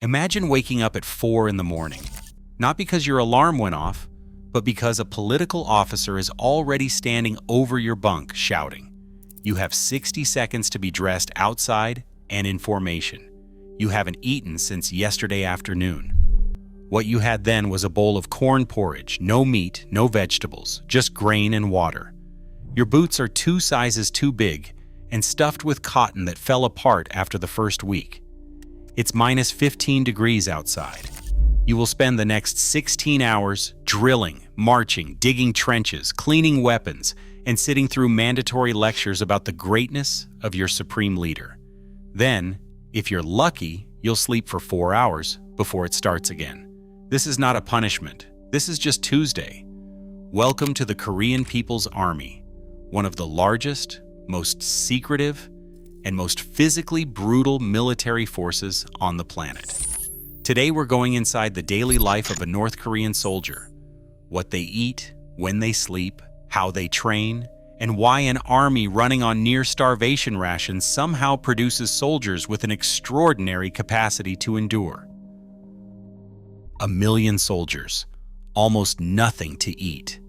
Imagine waking up at 4 in the morning, not because your alarm went off, but because a political officer is already standing over your bunk shouting, "You have 60 seconds to be dressed outside and in formation. You haven't eaten since yesterday afternoon." What you had then was a bowl of corn porridge, no meat, no vegetables, just grain and water. Your boots are 2 sizes too big and stuffed with cotton that fell apart after the first week. It's minus 15 degrees outside. You will spend the next 16 hours drilling, marching, digging trenches, cleaning weapons, and sitting through mandatory lectures about the greatness of your supreme leader. Then, if you're lucky, you'll sleep for 4 hours before it starts again. This is not a punishment. This is just Tuesday. Welcome to the Korean People's Army, one of the largest, most secretive, and most physically brutal military forces on the planet. Today we're going inside the daily life of a North Korean soldier. What they eat, when they sleep, how they train, and why an army running on near-starvation rations somehow produces soldiers with an extraordinary capacity to endure. 1 million soldiers, almost nothing to eat.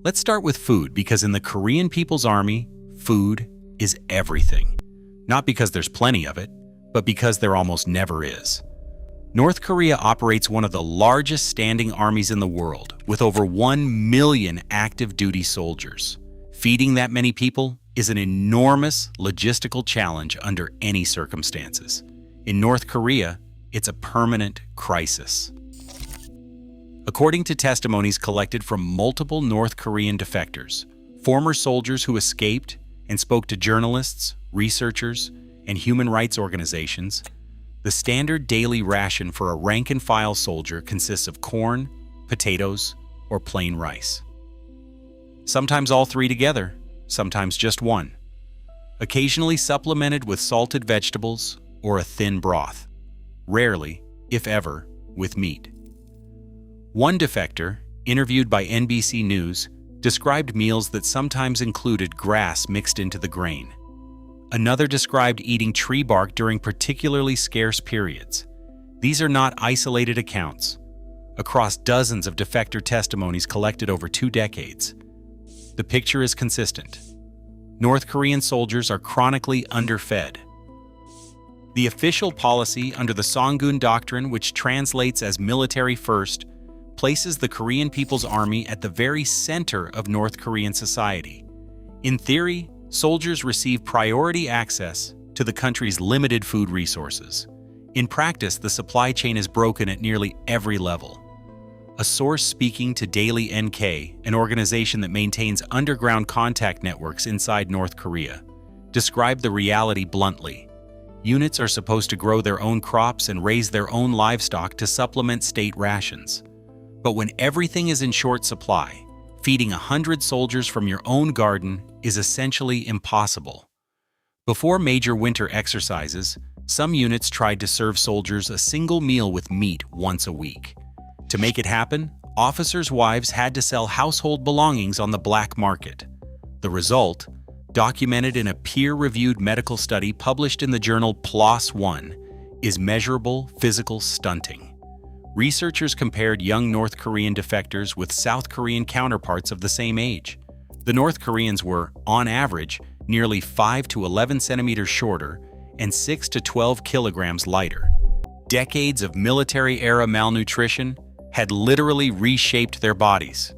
Let's start with food, because in the Korean People's Army, food is everything. Not because there's plenty of it, but because there almost never is. North Korea operates one of the largest standing armies in the world, with over 1 million active duty soldiers. Feeding that many people is an enormous logistical challenge under any circumstances. In North Korea, it's a permanent crisis. According to testimonies collected from multiple North Korean defectors, former soldiers who escaped and spoke to journalists, researchers, and human rights organizations, the standard daily ration for a rank-and-file soldier consists of corn, potatoes, or plain rice. Sometimes all 3 together, sometimes just one. Occasionally supplemented with salted vegetables or a thin broth. Rarely, if ever, with meat. One defector, interviewed by NBC News, described meals that sometimes included grass mixed into the grain. Another described eating tree bark during particularly scarce periods. These are not isolated accounts. Across dozens of defector testimonies collected over 2 decades, the picture is consistent. North Korean soldiers are chronically underfed. The official policy under the Songun Doctrine, which translates as military first, places the Korean People's Army at the very center of North Korean society. In theory, soldiers receive priority access to the country's limited food resources. In practice, the supply chain is broken at nearly every level. A source speaking to Daily NK, an organization that maintains underground contact networks inside North Korea, described the reality bluntly. Units are supposed to grow their own crops and raise their own livestock to supplement state rations. But when everything is in short supply, feeding 100 soldiers from your own garden is essentially impossible. Before major winter exercises, some units tried to serve soldiers a single meal with meat once a week. To make it happen, officers' wives had to sell household belongings on the black market. The result, documented in a peer-reviewed medical study published in the journal PLOS One, is measurable physical stunting. Researchers compared young North Korean defectors with South Korean counterparts of the same age. The North Koreans were, on average, nearly 5 to 11 centimeters shorter and 6 to 12 kilograms lighter. Decades of military-era malnutrition had literally reshaped their bodies.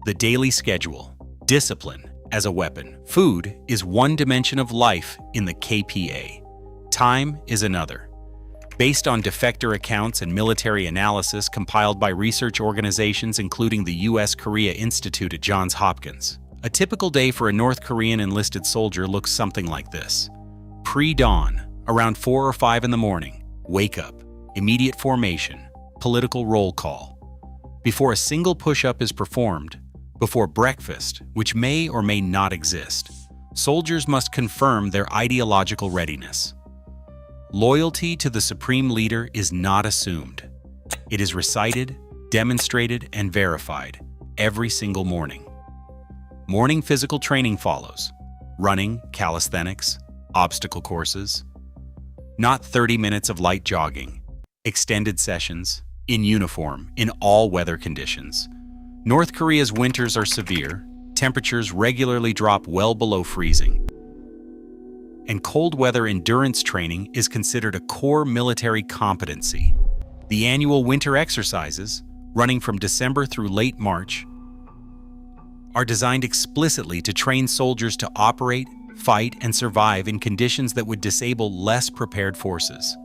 The daily schedule, discipline as a weapon. Food is one dimension of life in the KPA. Time is another. Based on defector accounts and military analysis compiled by research organizations including the U.S. Korea Institute at Johns Hopkins, a typical day for a North Korean enlisted soldier looks something like this. Pre-dawn, around 4 or 5 in the morning, wake up, immediate formation, political roll call. Before a single push-up is performed, before breakfast, which may or may not exist, soldiers must confirm their ideological readiness. Loyalty to the supreme leader is not assumed. It is recited, demonstrated, and verified every single morning. Morning physical training follows. Running, calisthenics, obstacle courses. Not 30 minutes of light jogging. extended sessions, in uniform, in all weather conditions. North Korea's winters are severe, temperatures regularly drop well below freezing, and cold weather endurance training is considered a core military competency. The annual winter exercises, running from December through late March, are designed explicitly to train soldiers to operate, fight, and survive in conditions that would disable less prepared forces.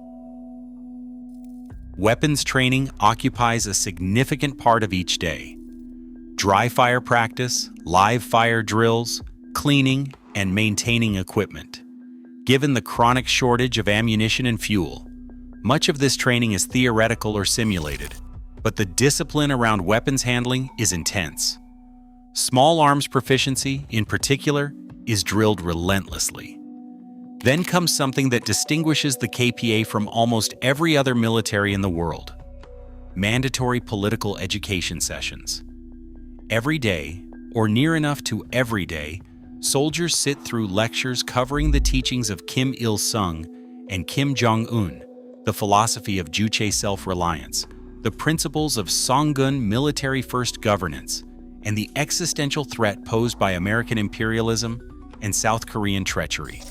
Weapons training occupies a significant part of each day. Dry fire practice, live fire drills, cleaning, and maintaining equipment. Given the chronic shortage of ammunition and fuel, much of this training is theoretical or simulated, but the discipline around weapons handling is intense. Small arms proficiency, in particular, is drilled relentlessly. Then comes something that distinguishes the KPA from almost every other military in the world: mandatory political education sessions. Every day, or near enough to every day, soldiers sit through lectures covering the teachings of Kim Il-sung and Kim Jong-un, the philosophy of Juche self-reliance, the principles of Songun military-first governance, and the existential threat posed by American imperialism and South Korean treachery.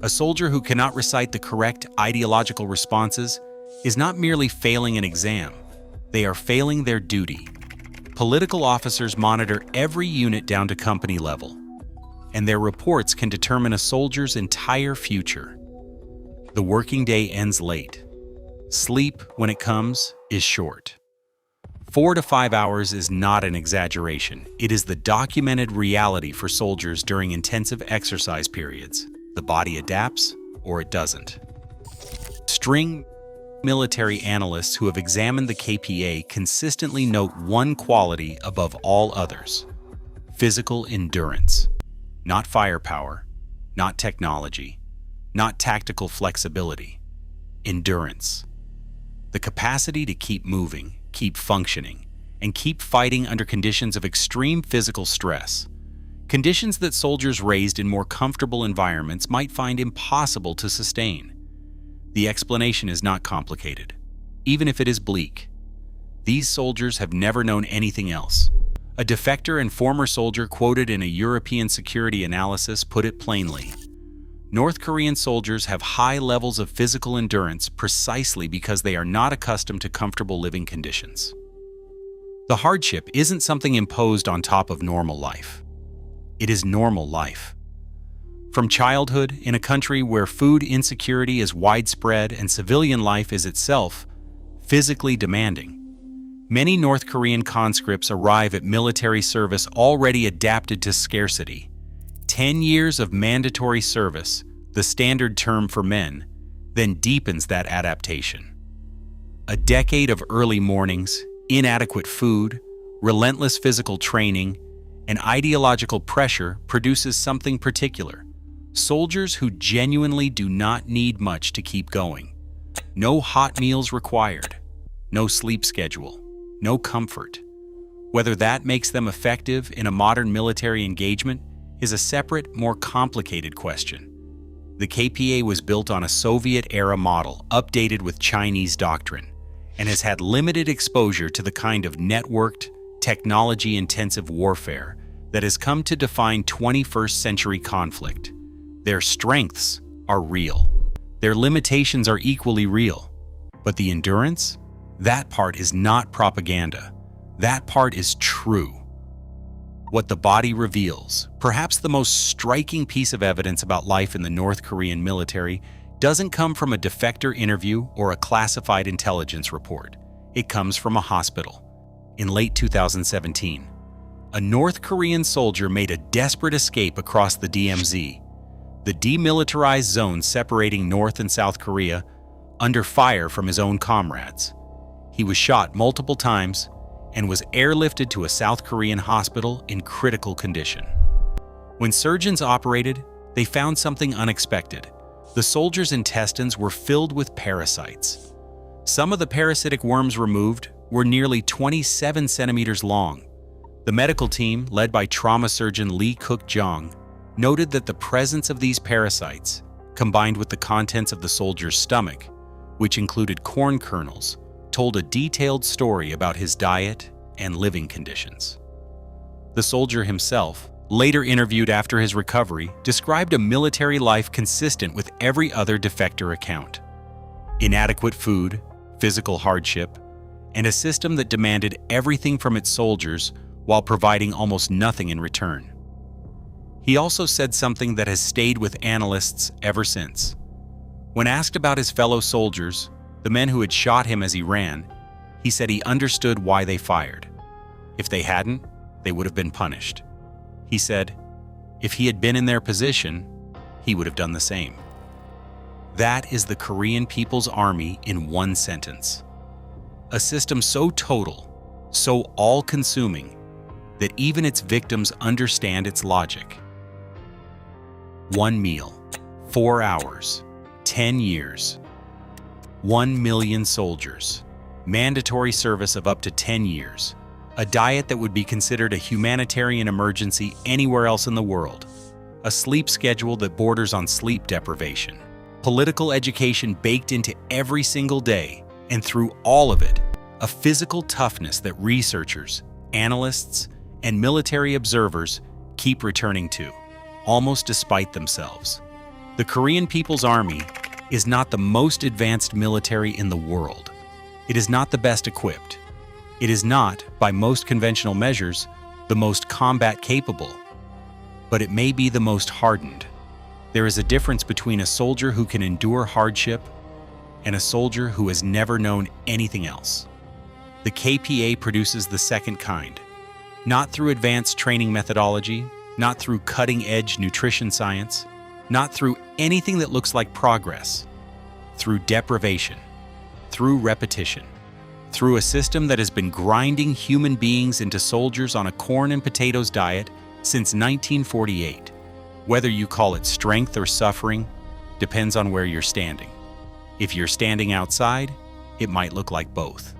A soldier who cannot recite the correct ideological responses is not merely failing an exam, they are failing their duty. Political officers monitor every unit down to company level, and their reports can determine a soldier's entire future. The working day ends late. Sleep, when it comes, is short. 4 to 5 hours is not an exaggeration. It is the documented reality for soldiers during intensive exercise periods. The body adapts, or it doesn't. String military analysts who have examined the KPA consistently note one quality above all others: physical endurance. Not firepower, not technology, not tactical flexibility. Endurance. The capacity to keep moving, keep functioning, and keep fighting under conditions of extreme physical stress. Conditions that soldiers raised in more comfortable environments might find impossible to sustain. The explanation is not complicated, even if it is bleak. These soldiers have never known anything else. A defector and former soldier quoted in a European security analysis put it plainly: North Korean soldiers have high levels of physical endurance precisely because they are not accustomed to comfortable living conditions. The hardship isn't something imposed on top of normal life. It is normal life. From childhood, in a country where food insecurity is widespread and civilian life is itself physically demanding, many North Korean conscripts arrive at military service already adapted to scarcity. 10 years of mandatory service, the standard term for men, then deepens that adaptation. A decade of early mornings, inadequate food, relentless physical training, and ideological pressure produces something particular: soldiers who genuinely do not need much to keep going. No hot meals required, no sleep schedule, no comfort. Whether that makes them effective in a modern military engagement is a separate, more complicated question. The KPA was built on a Soviet-era model, updated with Chinese doctrine, and has had limited exposure to the kind of networked, technology-intensive warfare that has come to define 21st century conflict. Their strengths are real. Their limitations are equally real. But the endurance? That part is not propaganda. That part is true. What the body reveals, perhaps the most striking piece of evidence about life in the North Korean military, doesn't come from a defector interview or a classified intelligence report. It comes from a hospital. In late 2017, a North Korean soldier made a desperate escape across the DMZ, the demilitarized zone separating North and South Korea, under fire from his own comrades. He was shot multiple times and was airlifted to a South Korean hospital in critical condition. When surgeons operated, they found something unexpected. The soldier's intestines were filled with parasites. Some of the parasitic worms removed were nearly 27 centimeters long. The medical team, led by trauma surgeon Lee Cook-jong, noted that the presence of these parasites, combined with the contents of the soldier's stomach, which included corn kernels, told a detailed story about his diet and living conditions. The soldier himself, later interviewed after his recovery, described a military life consistent with every other defector account. Inadequate food, physical hardship, and a system that demanded everything from its soldiers while providing almost nothing in return. He also said something that has stayed with analysts ever since. When asked about his fellow soldiers, the men who had shot him as he ran, he said he understood why they fired. If they hadn't, they would have been punished. He said, if he had been in their position, he would have done the same. That is the Korean People's Army in one sentence. A system so total, so all-consuming, that even its victims understand its logic. 1 meal, 4 hours, 10 years. 1 million soldiers, mandatory service of up to 10 years, a diet that would be considered a humanitarian emergency anywhere else in the world, a sleep schedule that borders on sleep deprivation, political education baked into every single day, and through all of it, a physical toughness that researchers, analysts, and military observers keep returning to, almost despite themselves. The Korean People's Army is not the most advanced military in the world. It is not the best equipped. It is not, by most conventional measures, the most combat capable. But it may be the most hardened. There is a difference between a soldier who can endure hardship and a soldier who has never known anything else. The KPA produces the second kind, not through advanced training methodology, not through cutting-edge nutrition science, not through anything that looks like progress, through deprivation, through repetition, through a system that has been grinding human beings into soldiers on a corn and potatoes diet since 1948. Whether you call it strength or suffering depends on where you're standing. If you're standing outside, it might look like both.